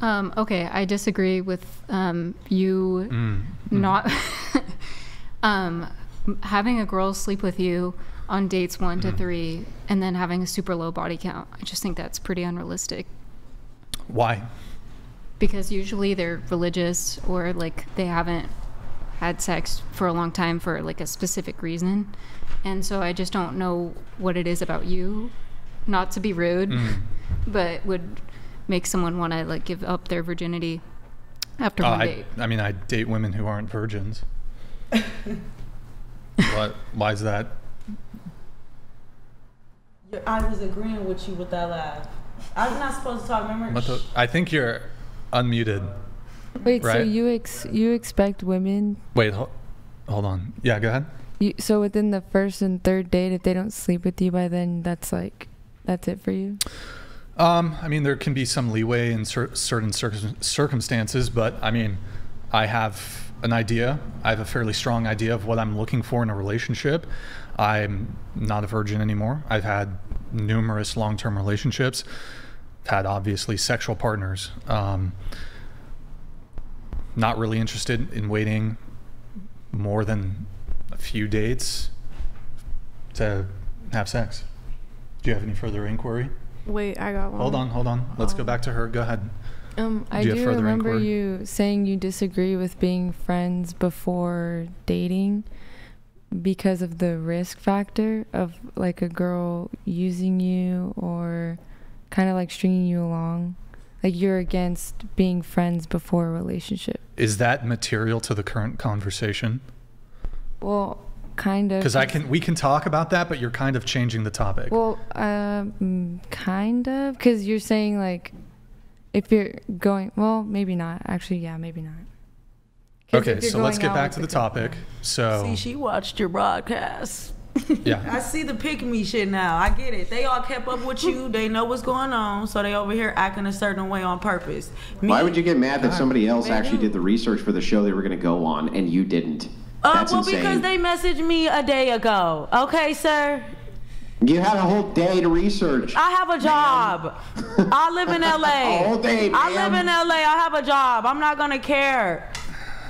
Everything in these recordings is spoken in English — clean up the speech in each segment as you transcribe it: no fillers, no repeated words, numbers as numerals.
Okay, I disagree with you not having a girl sleep with you on dates 1 to 3 and then having a super low body count. I just think that's pretty unrealistic. Why? Because usually they're religious or like they haven't had sex for a long time for like a specific reason. And so I just don't know what it is about you, not to be rude, but would make someone want to like give up their virginity after one date. I mean, I date women who aren't virgins. Why is that? I was agreeing with you with that laugh. I'm not supposed to talk, remember? I think you're unmuted. Wait, right? so you expect women... Wait, hold on. Yeah, go ahead. So within the first and third date, if they don't sleep with you by then, that's it for you? I mean, there can be some leeway in certain circumstances, but I mean, I have an idea. I have a fairly strong idea of what I'm looking for in a relationship. I'm not a virgin anymore. I've had numerous long-term relationships. I've had, obviously, sexual partners. Not really interested in waiting more than a few dates to have sex. Do you have any further inquiry? Wait, I got one. Hold on. Let's go back to her. Go ahead. I do remember you saying you disagree with being friends before dating because of the risk factor of like a girl using you or kind of like stringing you along. Like you're against being friends before a relationship. Is that material to the current conversation? Well, kind of. Because we can talk about that, but you're kind of changing the topic. Well, kind of, because you're saying like, if you're going, well, maybe not. Actually, yeah, maybe not. Okay, so let's get back to the topic. So see, she watched your broadcast. Yeah. I see the pick me shit now. I get it. They all kept up with you. They know what's going on, so they over here acting a certain way on purpose. Why would you get mad that somebody else actually did the research for the show they were going to go on and you didn't? That's well, insane. because they messaged me a day ago. Okay, sir? You had a whole day to research. I have a job. I live in LA. A whole day, I live in LA. I have a job. I'm not going to care.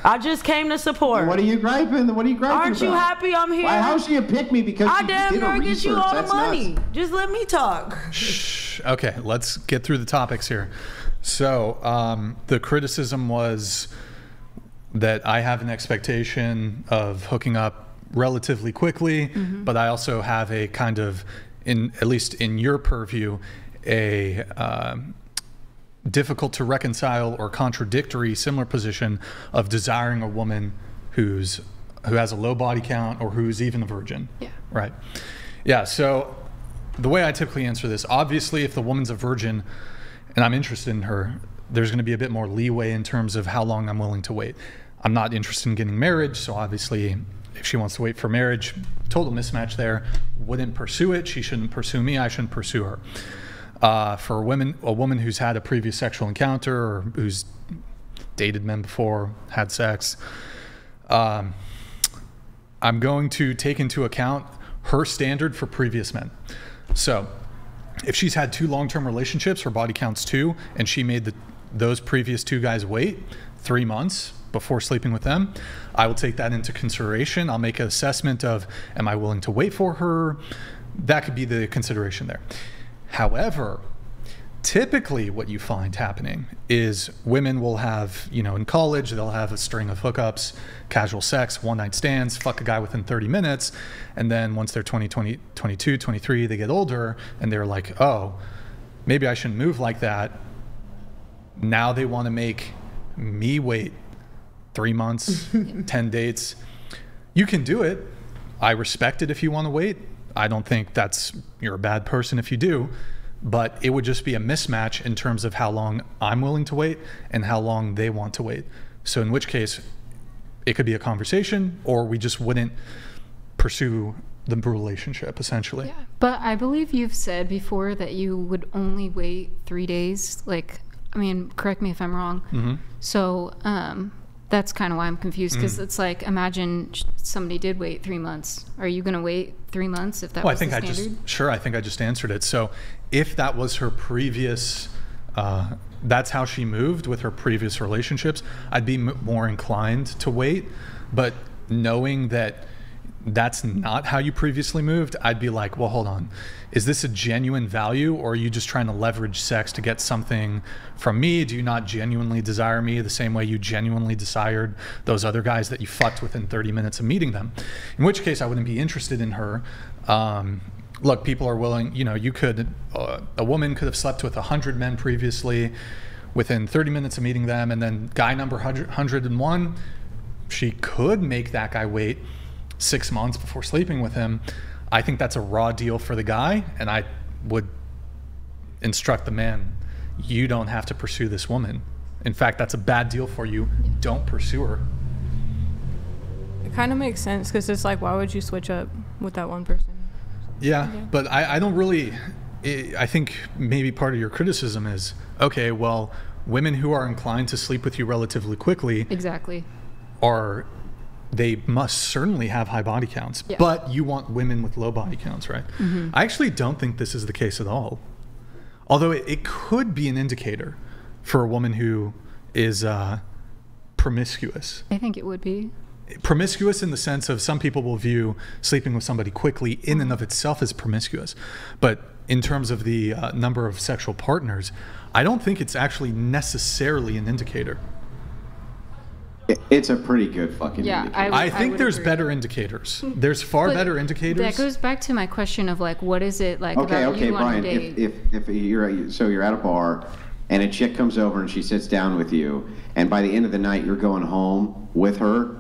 I just came to support. What are you griping? What are you griping Aren't you about? happy I'm here? Why, how she a pick me because I she damn did a near get you research? all the That's money. nuts. Just let me talk. Shh. Okay, let's get through the topics here. So the criticism was that I have an expectation of hooking up relatively quickly, but I also have a kind of, at least in your purview, a difficult to reconcile or contradictory similar position of desiring a woman who has a low body count or who's even a virgin. Yeah. Right. Yeah. So the way I typically answer this, obviously, if the woman's a virgin and I'm interested in her, there's going to be a bit more leeway in terms of how long I'm willing to wait. I'm not interested in getting married, so obviously if she wants to wait for marriage, total mismatch there. Wouldn't pursue it. She shouldn't pursue me. I shouldn't pursue her. For a woman who's had a previous sexual encounter or who's dated men before, had sex, I'm going to take into account her standard for previous men. So if she's had 2 long-term relationships, her body count's 2, and she made those previous 2 guys wait 3 months before sleeping with them, I will take that into consideration. I'll make an assessment of, am I willing to wait for her? That could be the consideration there. However, typically what you find happening is women will have, in college, they'll have a string of hookups, casual sex, one-night stands, fuck a guy within 30 minutes. And then once they're 22, 23, they get older and they're like, oh, maybe I shouldn't move like that. Now they want to make me wait 3 months, 10 dates. You can do it. I respect it if you want to wait. I don't think you're a bad person if you do, but it would just be a mismatch in terms of how long I'm willing to wait and how long they want to wait. So in which case, it could be a conversation or we just wouldn't pursue the relationship, essentially. Yeah, but I believe you've said before that you would only wait 3 days. Correct me if I'm wrong. So that's kind of why I'm confused, because it's like, imagine somebody did wait 3 months. Are you going to wait 3 months if that was the standard? I think I just answered it. So if that was her previous that's how she moved with her previous relationships, I'd be more inclined to wait. But knowing that that's not how you previously moved, I'd be like, well, hold on. Is this a genuine value, or are you just trying to leverage sex to get something from me? Do you not genuinely desire me the same way you genuinely desired those other guys that you fucked within 30 minutes of meeting them? In which case I wouldn't be interested in her. Look, people are willing, you could, a woman could have slept with 100 men previously within 30 minutes of meeting them, and then guy number 101, she could make that guy wait 6 months before sleeping with him. I think that's a raw deal for the guy, and I would instruct the man, you don't have to pursue this woman. In fact, that's a bad deal for you. Don't pursue her. It kind of makes sense, because it's like, why would you switch up with that one person? Yeah, but I don't really, I think maybe part of your criticism is, okay, well, women who are inclined to sleep with you relatively quickly Exactly. They must certainly have high body counts, but you want women with low body counts, right? Mm-hmm. I actually don't think this is the case at all. Although it could be an indicator for a woman who is promiscuous. I think it would be. Promiscuous in the sense of some people will view sleeping with somebody quickly in and of itself as promiscuous. But in terms of the number of sexual partners, I don't think it's actually necessarily an indicator. It's a pretty good fucking indicator. I think there's better indicators. There's far better indicators. That goes back to my question of like, what is it like about you Brian, on a date? if you're at a bar and a chick comes over and she sits down with you, and by the end of the night you're going home with her,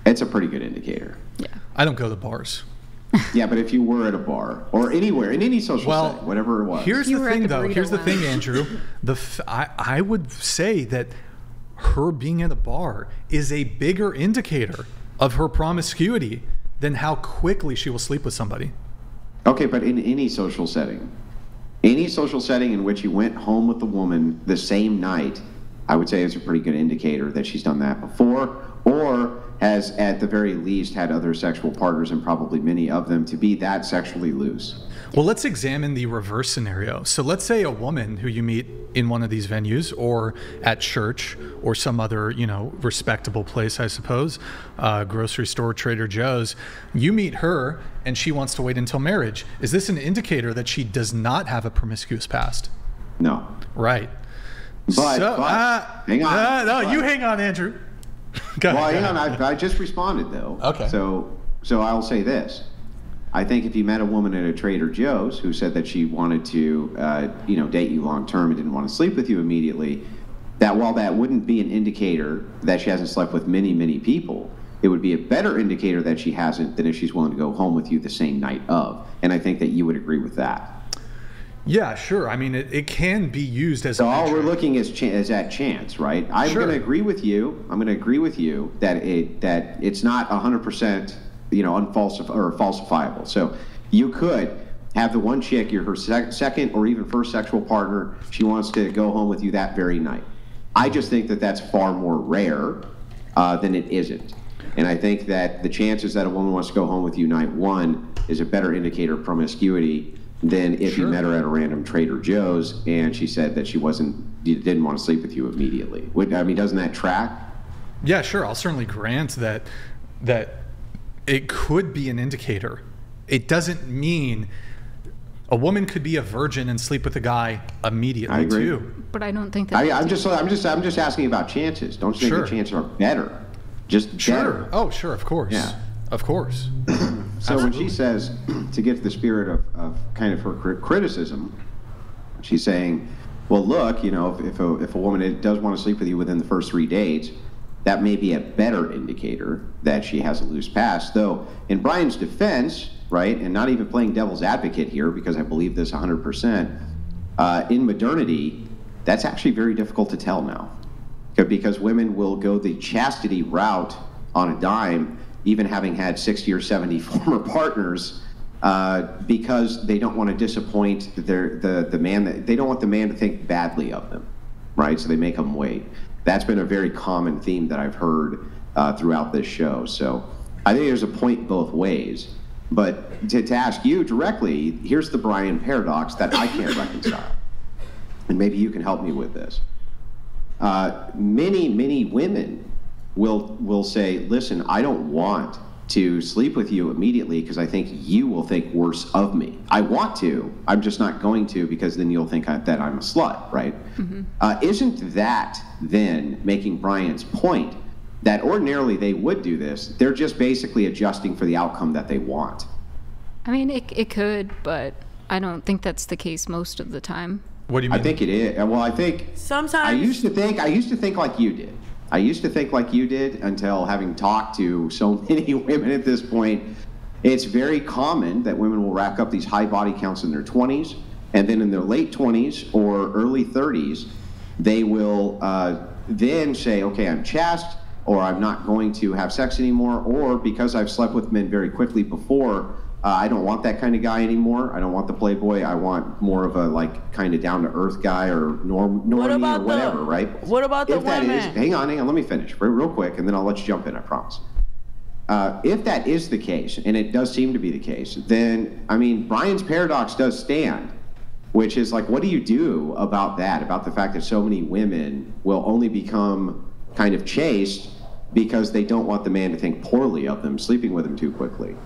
it's a pretty good indicator. Yeah. I don't go to bars. Yeah, but if you were at a bar or anywhere, in any social setting, whatever it was. Here's the thing, though. Here's the thing, Andrew. I would say that her being at a bar is a bigger indicator of her promiscuity than how quickly she will sleep with somebody. Okay, but in any social setting in which you went home with the woman the same night, I would say it's a pretty good indicator that she's done that before, or has at the very least had other sexual partners, and probably many of them, to be that sexually loose. Well, let's examine the reverse scenario. So let's say a woman who you meet in one of these venues or at church or some other, respectable place, I suppose, grocery store, Trader Joe's, you meet her and she wants to wait until marriage. Is this an indicator that she does not have a promiscuous past? No. Right. But hang on. No, you hang on, Andrew. Hang on. I just responded, though. Okay. So I'll say this. I think if you met a woman at a Trader Joe's who said that she wanted to, date you long term and didn't want to sleep with you immediately, that while that wouldn't be an indicator that she hasn't slept with many, many people, it would be a better indicator that she hasn't than if she's willing to go home with you the same night of. And I think that you would agree with that. Yeah, sure. I mean, it can be used as so all we're looking is at chance, right? I'm going to agree with you. That it's not 100%, falsifiable. So you could have the one chick, you're her second or even first sexual partner. She wants to go home with you that very night. I just think that that's far more rare than it isn't. And I think that the chances that a woman wants to go home with you night one is a better indicator of promiscuity than if you met her at a random Trader Joe's and she said that she didn't want to sleep with you immediately. Doesn't that track? Yeah, sure. I'll certainly grant that it could be an indicator. It doesn't mean a woman could be a virgin and sleep with a guy immediately too. But I don't think that. I'm just asking about chances. Don't you think the chances are better? Just better. Oh, sure. Of course. Yeah. Of course. So when she says, to get to the spirit of kind of her criticism, she's saying, well, look, if a woman does want to sleep with you within the first 3 dates, that may be a better indicator that she has a loose past. Though, in Brian's defense, right, and not even playing devil's advocate here, because I believe this 100%, in modernity, that's actually very difficult to tell now. Because women will go the chastity route on a dime, even having had 60 or 70 former partners, because they don't want to disappoint the man. They don't want the man to think badly of them, right? So they make them wait. That's been a very common theme that I've heard throughout this show. So I think there's a point both ways. But to ask you directly, here's the Brian paradox that I can't reconcile. and maybe you can help me with this. Many women will say, listen, I don't want to sleep with you immediately because I think you will think worse of me. I want to, I'm just not going to, because then you'll think that I'm a slut, right? Isn't that then making Brian's point that ordinarily they would do this? They're just basically adjusting for the outcome that they want. I mean, it could, but I don't think that's the case most of the time. What do you mean? I think it is. Well, I think Sometimes I used to think like you did. I used to think like you did until having talked to so many women at this point. It's very common that women will rack up these high body counts in their 20s, and then in their late 20s or early 30s, they will then say, okay, I'm chaste, or I'm not going to have sex anymore, or because I've slept with men very quickly before, I don't want that kind of guy anymore. I don't want the playboy. I want more of a like kind of down to earth guy or normie or whatever, right? What about the women? Hang on, let me finish real quick, and then I'll let you jump in, I promise. If that is the case, and it does seem to be the case, then, I mean, Brian's paradox does stand, which is like, what do you do about that, about the fact that so many women will only become kind of chaste because they don't want the man to think poorly of them, sleeping with them too quickly?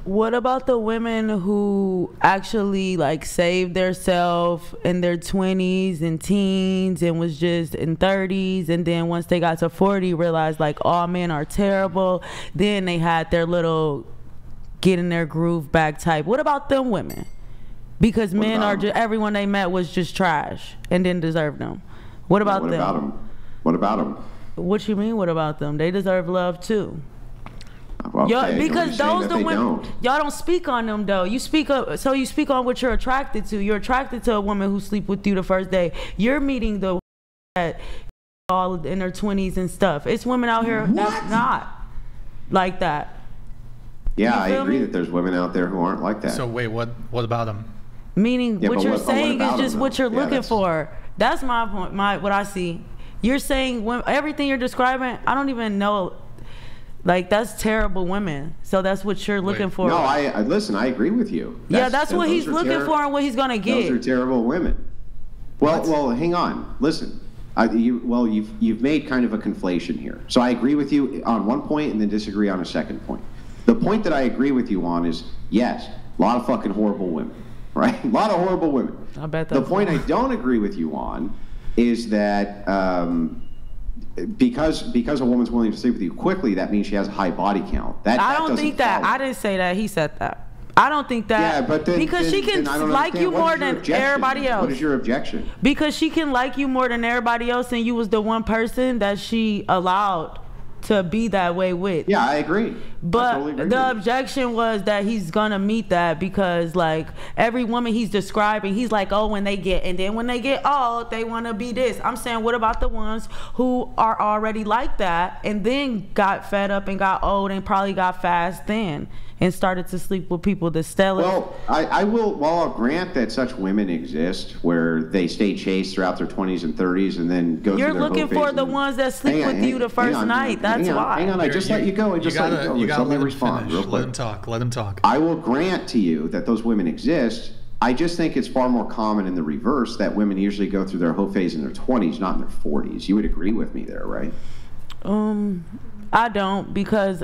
What about the women who actually like saved themselves in their 20s and teens and was just in 30s, and then once they got to 40 realized like all men are terrible, then they had their little get in their groove back type? What about them women? Because men are just, everyone they met was just trash and didn't deserve them. What about them? What about them? What you mean, what about them? They deserve love too. Okay, because those the women y'all don't speak on them though. You speak up, so you speak on what you're attracted to. You're attracted to a woman who sleep with you the first day. You're meeting the that all in their 20s and stuff. It's women out here that's not like that. Yeah, I agree that there's women out there who aren't like that. So wait, what about them? Meaning what you're saying is just what you're looking for. That's my point. What I see. You're saying everything you're describing. I don't even know. Like, that's terrible women. So that's what you're looking for. No, I listen, I agree with you. That's what he's looking for and what he's going to get. Those are terrible women. Well, hang on. Listen. You've made kind of a conflation here. So I agree with you on one point and then disagree on a second point. The point that I agree with you on is, yes, a lot of fucking horrible women, right? A lot of horrible women. I bet that's the point I don't agree with you on is that because a woman's willing to sleep with you quickly, that means she has a high body count. I don't think that. I didn't say that. He said that. I don't think that. Yeah, but then, because she can like you more than everybody else. What is your objection? Because she can like you more than everybody else, and you was the one person that she allowed to be that way with. Yeah, I agree. But totally agree the objection was that he's gonna meet that because like every woman he's describing, he's like, oh, when they get old, they want to be this. I'm saying, what about the ones who are already like that and then got fed up and got old and probably got fast then and started to sleep with people that still. Well, I'll grant that such women exist where they stay chaste throughout their 20s and 30s and then go through their looking for the ones that sleep with you the first night. That's why. Hang on, I just let you go. You gotta let him respond real quick. Let him talk. I will grant to you that those women exist. I just think it's far more common in the reverse that women usually go through their hoe phase in their 20s, not in their 40s. You would agree with me there, right? I don't, because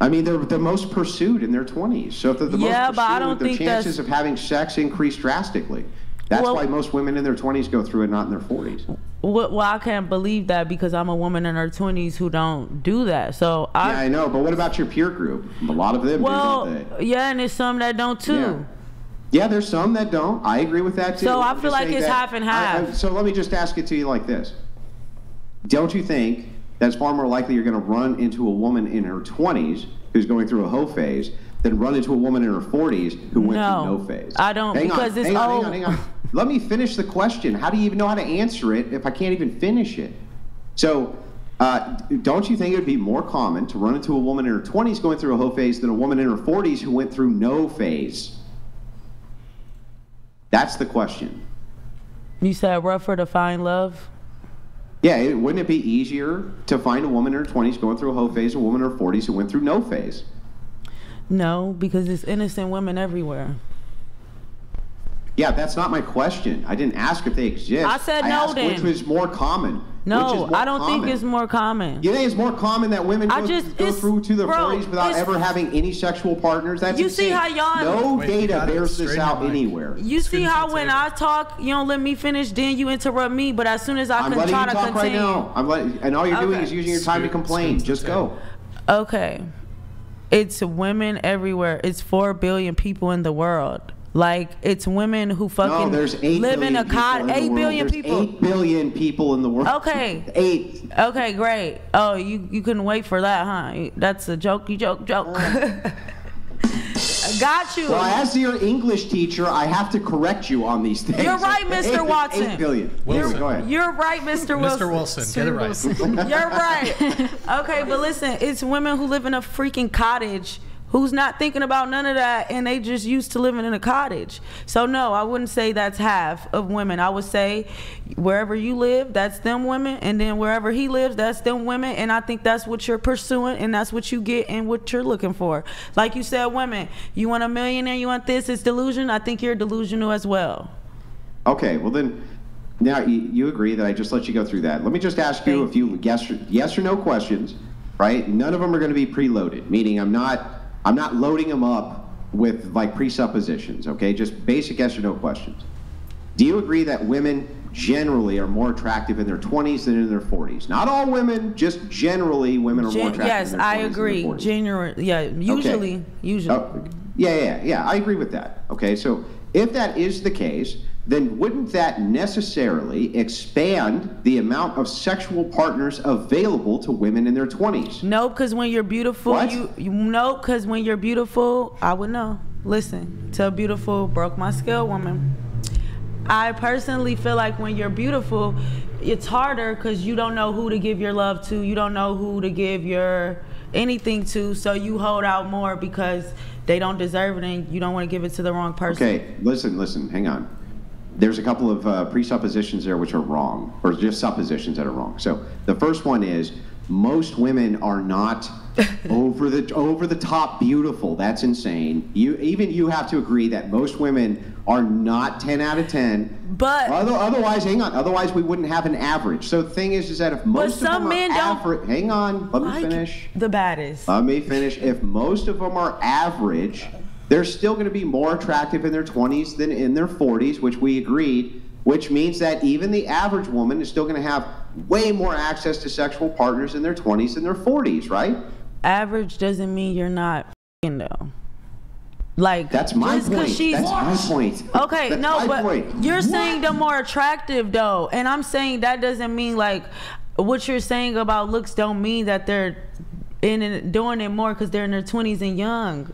I mean, they're the most pursued in their 20s. So if they're the most pursued, but I don't their think chances of having sex increase drastically. That's why most women in their 20s go through it, not in their 40s. Well, I can't believe that because I'm a woman in her 20s who don't do that. So I know, but what about your peer group? A lot of them do, don't they? Yeah, and there's some that don't too. Yeah, there's some that don't. I agree with that too. So I feel like it's half and half. So let me just ask it to you like this. Don't you think that's far more likely you're going to run into a woman in her 20s who's going through a hoe phase than run into a woman in her 40s who went through no phase? I don't, because it's old. Hang on. Let me finish the question. How do you even know how to answer it if I can't even finish it? So don't you think it would be more common to run into a woman in her 20s going through a hoe phase than a woman in her 40s who went through no phase? That's the question. You said rougher to find love? Yeah, wouldn't it be easier to find a woman in her 20s going through a hoe phase, a woman in her 40s who went through no phase? No, because there's innocent women everywhere. Yeah, that's not my question. I didn't ask if they exist. I said no asked then. which was more common. No, I don't think it's more common. You think it's more common that women go through to their 40s without ever having any sexual partners? That's insane. See how y'all... No data bears this out anywhere. You see how when I talk, you don't let me finish, then you interrupt me, but as soon as I can try to continue... I'm letting you talk right now. And all you're doing is using your time to complain. Just go. Okay. It's women everywhere. It's 4 billion people in the world. Like, it's women who fucking live in a cottage. 8 billion people. 8 billion people in the world. Okay. 8. Okay, great. Oh, you couldn't wait for that, huh? That's a joke. Got you. Well, as your English teacher, I have to correct you on these things. You're right, Mr. Watson. 8 billion. Wilson. Go ahead. You're right, Mr. Wilson. Mr. Wilson, get it right. You're right. Okay, but listen, it's women who live in a freaking cottage who's not thinking about none of that, and they just used to living in a cottage. So no, I wouldn't say that's half of women. I would say wherever you live, that's them women, and then wherever he lives, that's them women, and I think that's what you're pursuing, and that's what you get and what you're looking for. Like you said, women, you want a millionaire, you want this, it's delusion. I think you're delusional as well. Okay, well then, now you agree that I just let you go through that. Let me just ask you a few yes or no questions, right? None of them are going to be preloaded, meaning I'm not loading them up with like presuppositions, okay? Just basic yes or no questions. Do you agree that women generally are more attractive in their 20s than in their 40s? Not all women, just generally women are more attractive yes, in their 20s I agree. than their 40s. Generally, yeah, usually. Okay. Usually. Oh, yeah, I agree with that. Okay, so if that is the case, then wouldn't that necessarily expand the amount of sexual partners available to women in their 20s? No, because when you're beautiful, What? no, because when you're beautiful, I would know. Listen, to a beautiful, broke my scale woman. I personally feel like when you're beautiful, it's harder because you don't know who to give your love to. You don't know who to give your anything to, so you hold out more because they don't deserve it and you don't want to give it to the wrong person. Okay, listen, hang on. There's a couple of presuppositions there which are wrong, or just suppositions that are wrong. So the first one is most women are not over the top beautiful. That's insane. You have to agree that most women are not 10 out of 10. But otherwise, hang on. Otherwise, we wouldn't have an average. So the thing is that if most of them are average, hang on, let me finish. The baddest. Let me finish. If most of them are average, they're still going to be more attractive in their 20s than in their 40s, which we agreed, which means that even the average woman is still going to have way more access to sexual partners in their 20s than their 40s, right? Average doesn't mean you're not f***ing though. Like, that's my point. That's my point. Okay, that's no, but point. You're saying they're more attractive though, and I'm saying that doesn't mean like what you're saying about looks don't mean that they're doing it more because they're in their 20s and young.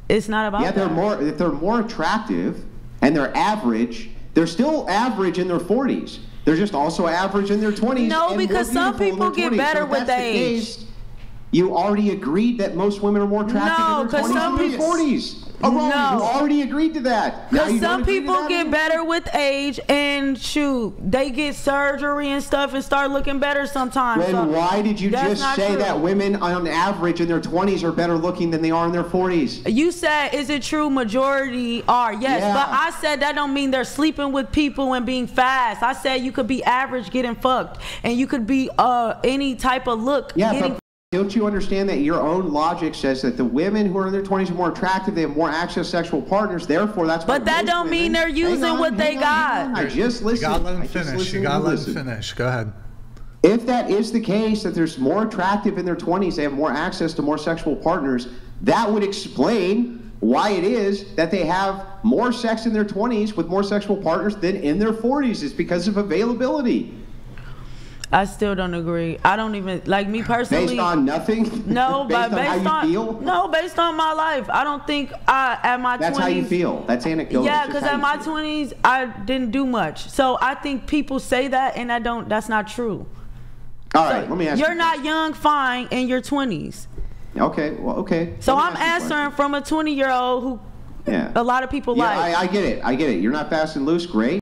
It's not about that. If they're more attractive and they're average, they're still average in their 40s. They're just also average in their 20s. No, because some people get better with age. You already agreed that most women are more attractive in their 20s than their 40s. No. You already agreed to that. Because some people get better with age, and shoot, they get surgery and stuff and start looking better sometimes. Then why did you just say that women on average in their 20s are better looking than they are in their 40s? You said, is it true majority are? Yes, but I said that don't mean they're sleeping with people and being fast. I said you could be average getting fucked, and you could be any type of look getting. Don't you understand that your own logic says that the women who are in their 20s are more attractive, they have more access to sexual partners, therefore that's why. But that don't mean they're using what they got. I just listened. You gotta let them finish. You gotta let them finish. Go ahead. If that is the case, that there's more attractive in their 20s, they have more access to more sexual partners, that would explain why it is that they have more sex in their 20s with more sexual partners than in their 40s. It's because of availability. I still don't agree. I don't even, like me personally. Based on nothing? No, based but based on how you feel? No, based on my life. I don't think at my 20s. That's how you feel. That's anecdotal. Yeah, because at my 20s, I didn't do much. So I think people say that, and that's not true. All right, let me ask you. You're not young, fine, in your 20s. Okay, well, okay. So I'm answering from a 20-year-old who a lot of people like. I get it. You're not fast and loose, great.